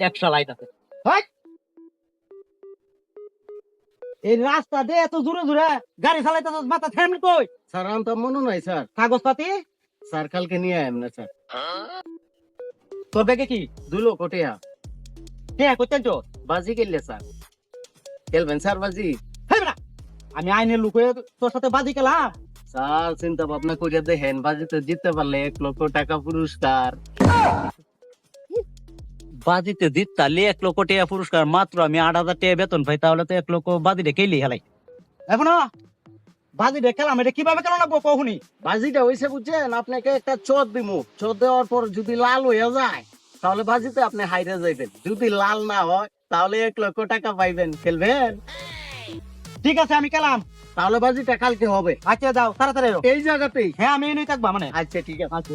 একশো লাইট আছে। এই রাস্তা দিয়ে এত জোরে জোরে গাড়ি চালাইতে মাথা থেমে কই? স্যার আমার তো মনে নাই স্যার। কাগজ পাতি স্যার কালকে নিয়ে আয় না স্যার। তোর ব্যাগে কি? 2 লক্ষ টাকা কে করতেন তো? বাজি খেললে স্যার। খেলবেন স্যার বাজি? আমি আইনের লোক হয়ে তোর সাথে বাজি খেলাম? স্যার চিন্তা ভাবনা করে দেখেন, বাজিতে জিততে পারলে 1 লক্ষ টাকা পুরস্কার। বাজিতে জিত তাহলে 1 লক্ষ টাকা পুরস্কার, মাত্র আমি 8,000 টাকা বেতন পাই, তাহলে তো 1 লক্ষ বাজিতে খেলি হেলাই। এখন বাজি দিয়ে খেলাম, এটা কিভাবে খেলা লাগবো কখনই? বাজিটা হইছে বুঝছেন, আপনাকে একটা চোদ দিমু, চোদ দেওয়ার পর যদি লাল হয়ে যায় তাহলে বাজিতে আপনি হাইরে যাইবেন, যদি লাল না হয় তাহলে 1 লক্ষ টাকা পাইবেন। খেলবেন? ঠিক আছে আমি খেলাম। তাহলে বাজিটা কালকে হবে আচ্ছা যাও তাড়াতাড়ি এসো। এই জায়গাতেই। হ্যাঁ আমি এনেই থাকবা মানে। আচ্ছা ঠিক আছে। আচ্ছা